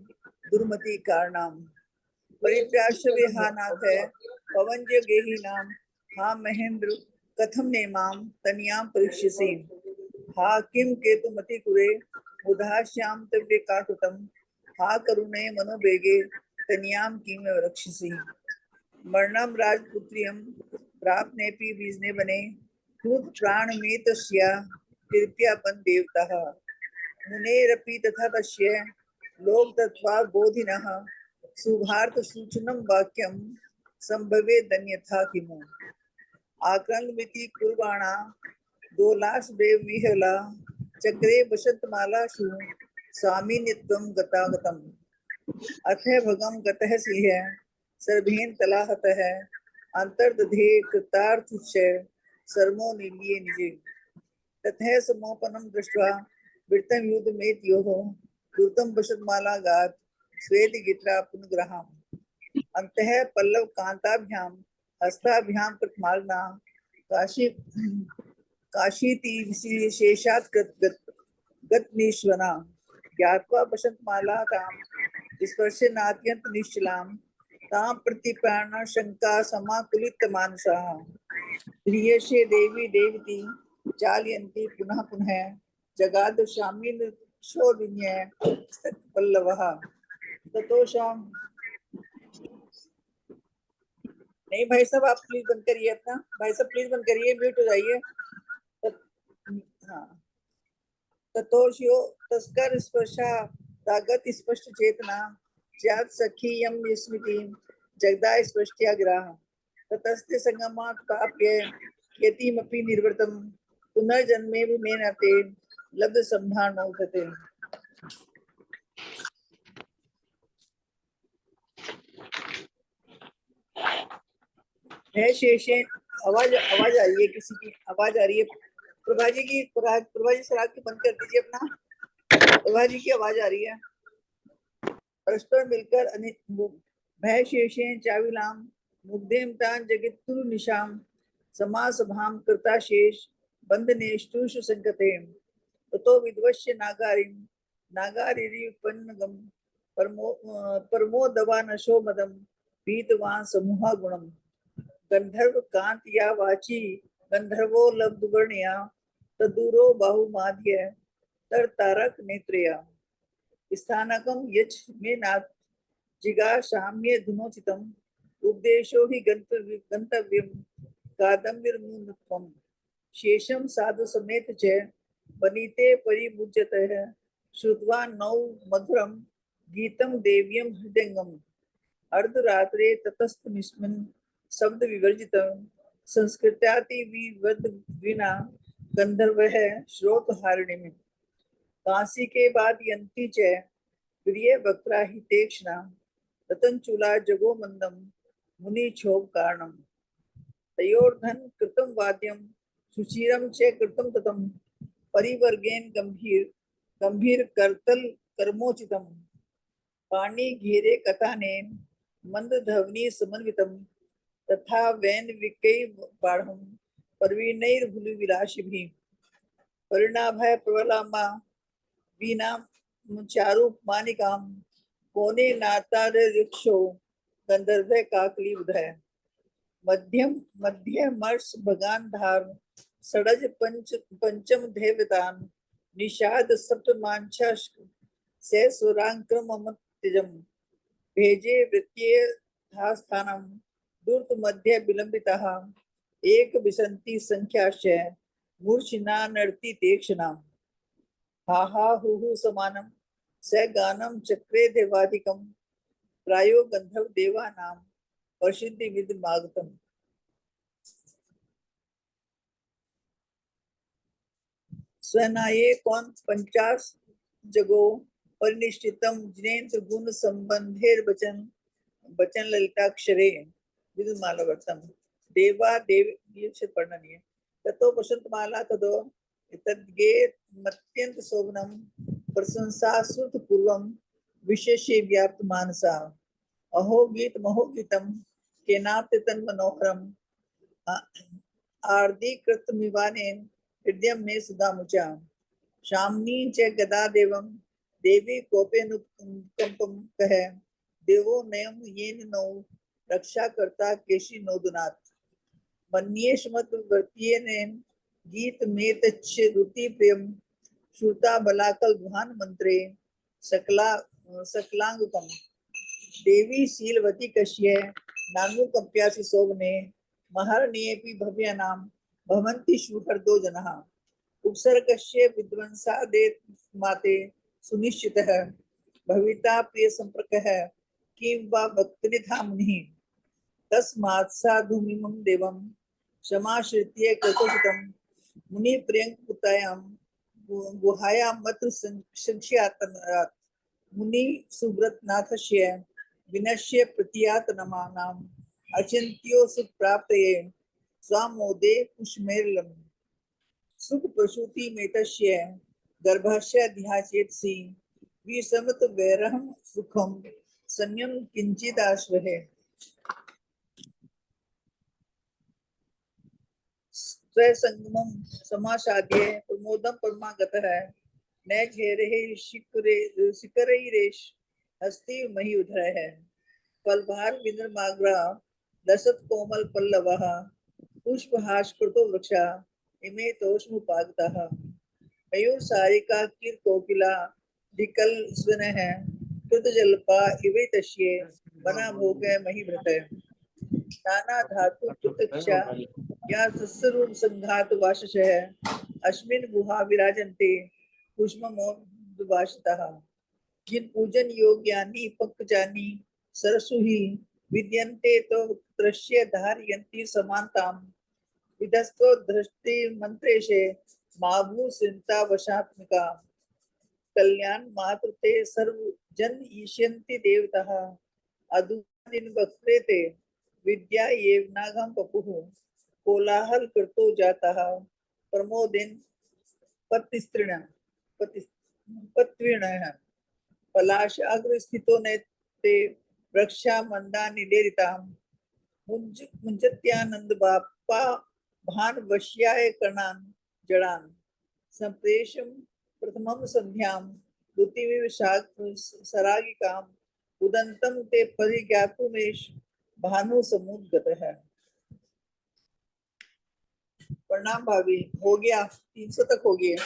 दुर्मति कारणाम्। परिप्राश्य विहानाथ है पवंज गेही नाम। हा महेंद्र कथम नेमाम तनियाम परीक्षसी। हा किम केतुमति कुरे मुधा श्याम तव्य काकुतम। हा करुणे मनोवेगे तनियाम किम रक्षसी। मरणम राजपुत्रियम प्राप्नेपि बीजने बने क्रुद्ध प्राण में तस्या कृत्या बन देवता। मुनेरपि तथा तस्य लोक तत्वा बोधिनः सुभार्थ सूचनम वाक्यम संभवे धन्यथा किमु। आक्रंदमिति कुर्वाणा दोलास देव विहला चक्रे वसंतमाला शु स्वामी नित्यम गतागतम। अथ भगम गतः सिंह सर्वेन तलाहतः अंतर्दधे कृतार्थ सर्वो निलिये निजे। ततः समोपनम दृष्ट्वा वृत्तं युद्ध में त्योः दुर्तम वसंतमाला गात स्वेद गित्रा पुनग्रहम्। अंतः पल्लव कांताभ्याम हस्ताभ्याम कृतमालना काशी काशीति विशेषात् गतनीश्वना ज्ञात्वा वसंतमाला ताम स्पर्शे नात्यंत निश्चलाम ताम प्रतिप्राण शंका समाकुलित मानसाः। प्रियशे देवी देवती चालयन्ति पुनः पुनः जगाद शामिन शोभिन्य पल्लवः ततोषाम। नहीं भाई साहब, आप प्लीज बंद करिए अपना। भाई साहब प्लीज बंद करिए, म्यूट हो जाइए। हाँ, ततोषयो तस्कर स्पर्शा तागत स्पष्ट चेतना ज्ञात सखी यम स्मृति जगदा स्पष्ट्याग्रह ततस्ते संगमात् प्राप्य यतिमपि निर्वर्तम पुनर्जन्मे मे नाते लब्ध संभावनो होते। है शेषे आवाज आवाज आ रही है, किसी की आवाज आ रही है। प्रभा जी की, प्रभा जी सराग की बंद कर दीजिए अपना। प्रभा जी की आवाज आ रही है। परस्पर मिलकर भय शेषे चाविलाम मुग्धेम तान जगितुर निशाम समासभाम कृता शेष बंधनेष्टुष संकते ततो विद्वश्य नागारिम नागारिरी पन्नगम परमोदवानशो मदम पीतवान समूहा गुणम। गंधर्व कांत या वाची गंधर्वो लब्ध वर्णया तदूरो बाहुमाद्य तर तारक नेत्रया। स्थानकम यच मे नाथ जिगा शाम्य धुनोचितम उपदेशो हि गंतव्यम कादम्बिर्मुनत्वम। शेषम साधु समेत च वनीते परिमुज्यतः श्रुत्वा नौ मधुरम गीतम देव्यम हृदयंगम। अर्धरात्रे ततस्तमिस्मिन् शब्द विवर्जितम संस्कृत्याति विना गंधर्वः श्रोतहारिणीम्। काशी के बाद यंती च प्रिय वक्त्रा हि तीक्ष्णा रतनचूला जगो मंदम मुनि क्षोभ कारणम। तयोर्धन कृतम वाद्यम सुचिरम च कृतम ततम परिवर्गेन गंभीर करतल कर्मोचितम। पाणी घेरे कथानेन मंद ध्वनि समन्वितम तथा वैन विकई बाढ़म परवीनैर्भुलि विलासिभिः। परिणाभय प्रबलामा वीणा चारु मानिकाम कोने नातार रिक्षो गंधर्व काकली उदय। मध्यम मध्य मर्ष भगान धार सड़ज पंचम देवतान निषाद सप्तमांशा से सुरांक्रम तिजम। भेजे वृत्तीय स्थानम दूर्त मध्य विलंबितः एक विसंति संख्याश्च मूर्छिना नर्ति तीक्ष्णाम्। हा हा हु समानम स गानम चक्रे देवाधिकम प्रायो गंधर्व देवानाम वर्षिन्ति विद्युमागतम्। स्वनाये कौन 50 जगो परिनिष्ठितम जिनेन्द्र गुण संबंधेर बचन ललिताक्षरे विदुमालवर्तम। देवा देव, ये से पढ़ना नहीं है। ततो वसंतमाला तदो तद्गे मत्यंत शोभनम प्रशंसा श्रुत पूर्वम विशेषे व्याप्त मानसा। अहो गीत महो गीतम केनाप्त तन मनोहरम आर्दि कृतमिवानेन हृदय में सदा मुचा। शामनी च गदा देवम देवी कोपेनुकंपम कह देवो नयम येन नो रक्षा करता केशी नोदनाथ। मन्येशमत वर्तीयेन गीत में तच्छ रुति प्रियम श्रुता बलाकल ध्वान मंत्रे सकलांगकम। देवी शीलवती कश्य नानु कंप्यासि शोभने महर्नियेपि भव्य नाम भवन्ति शुभर्दो जनः। उपसर्गस्य विध्वंसादे माते सुनिश्चितः भविता प्रिय संपर्कः किं वा भक्तिनिधा मुनिः। तस्मात् साधुमिमं देवं समाश्रित्य कृतोचितं मुनि प्रियंक पुतायां गुहायां मत्र संख्यातनात्। मुनि सुब्रतनाथस्य विनश्य प्रतीयात नमानाम् अचिन्त्यो सुख प्राप्तये स्वामोदे कुष्मेरलम्। सुख प्रसूति मेतस्य गर्भस्य ध्याचेत्सि विसमत वैरहं सुखम संयम किंचित आश्रहे। स्वसंगमं समासाद्य प्रमोदं परमागतः न झेरे शिखरैरेश हस्ति मही उधर है। फलभार विंद्रमाग्रा लसत कोमल पल्लवः पुष्पहास कृतो वृक्षा इमे तोष्मुपागतः। मयूर सारिका कीर कोकिला दिकल स्वनः कृतजल्पा इवे तस्ये बना भोगे मही भृतः। नाना धातु प्रत्यक्षा या सस्सरूप संघात वाशशः अस्मिन् गुहा विराजन्ते कुष्ममोदवासितः। जिन पूजन योग्यानि पंकजानि सरसुहि विद्यन्ते तो दृश्य धारयन्ति समानताम्। विधस्तो दृष्टि मंत्रेशे माभू सिंता वशात्मिका। कल्याण मातृ ते सर्व जन ईष्यन्ति देवतः। अदुदिन वक्त्रे ते विद्या एव नागम पपुः। कोलाहल कृतो जातः प्रमोदिन पतिस्त्रीण पत्वीणः। पलाश अग्र स्थितो ने ते वृक्षा मंदा निलेरिताम्। मुंजत्यानंद बापा भान वश्याय कर्णान जड़ान। संप्रेषम प्रथमम संध्याम द्वितीय सरागिकाम उदंतम ते परिज्ञातुमेश भानु समुद्गतः। प्रणाम भाभी, हो गया 300 तक हो गया।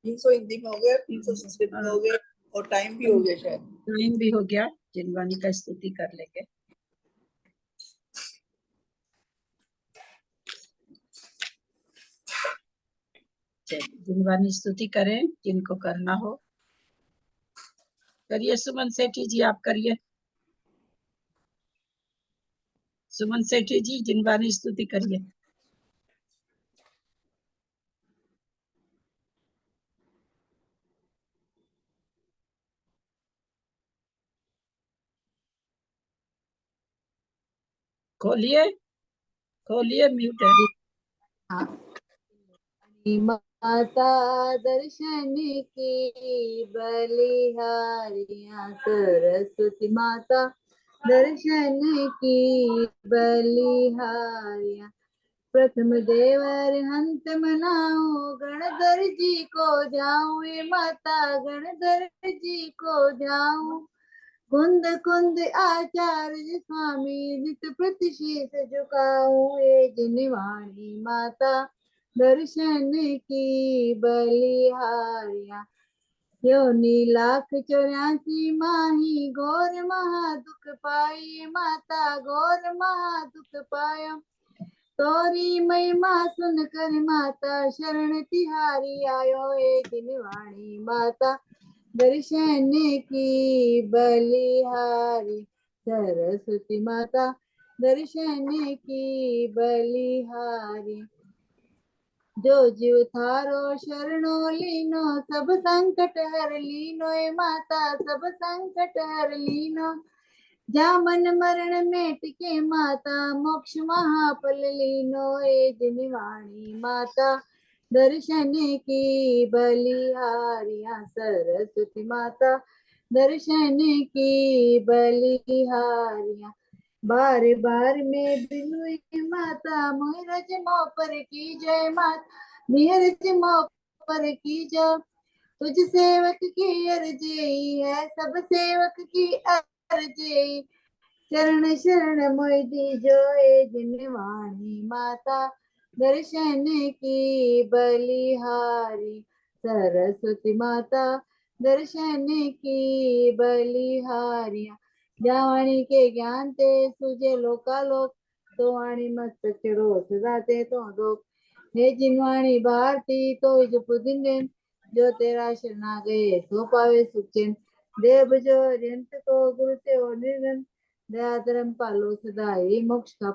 300 हिंदी में हो गया, 300 संस्कृत में हो गया और टाइम भी हो गया शायद। टाइम भी हो गया। जिनवानी का स्तुति कर लेंगे। जिनवानी स्तुति करें जिनको करना हो। करिए सुमन सेठी जी, आप करिए। सुमन सेठी जी जिनवानी स्तुति करिए। खोलिए खोलिए, म्यूट है। माता दर्शन की बलिहारियां सरस्वती माता दर्शन की बलिहारियां। प्रथम देवर हंत मनाओ गणधर जी को जाऊं। ये माता गणधर जी को जाऊं। कुंद कुंद आचार्य स्वामी नित प्रतिशीष झुकाऊं। ये जिनवाणी माता दर्शन की बलिहारियां। योनि लाख 84 माही घोर महादुख पाई। माता घोर महादुख पाया। तोरी महिमा सुन कर माता शरण तिहारी आयो। ए जिनवाणी माता दर्शन की बलिहारी सरस्वती माता दर्शन की बलिहारी। जो जीव थारो शरणो लीनो सब संकट हर लीनो ए माता सब संकट हर लीनो। जा मन मरण मेट के माता मोक्ष महाफल लीनो ए जिनवाणी माता दर्शन की बलिहारिया सरस्वती माता दर्शन की बलिहारिया। बार बार में बिनुई माता मोहरज मोह पर की जय माता मेहरज मोह पर की जय। तुझ सेवक की अर्जी है सब सेवक की अर्जी चरण शरण मोहि दीजो ए जिनवाणी माता दर्शन की बलिहारी सरस्वती माता दर्शन की बलिहारिया। जावाणी के ज्ञान ते सुजे लोकालोक तो वाणी मस्तक चढ़ो सदा ते तो लोक। हे जिनवाणी भारती तो जप दिन जो तेरा शरणा गए सो पावे सुख चैन। देव जो जंत को गुरु से हो निर्गन दया धर्म पालो सदा ही मोक्ष का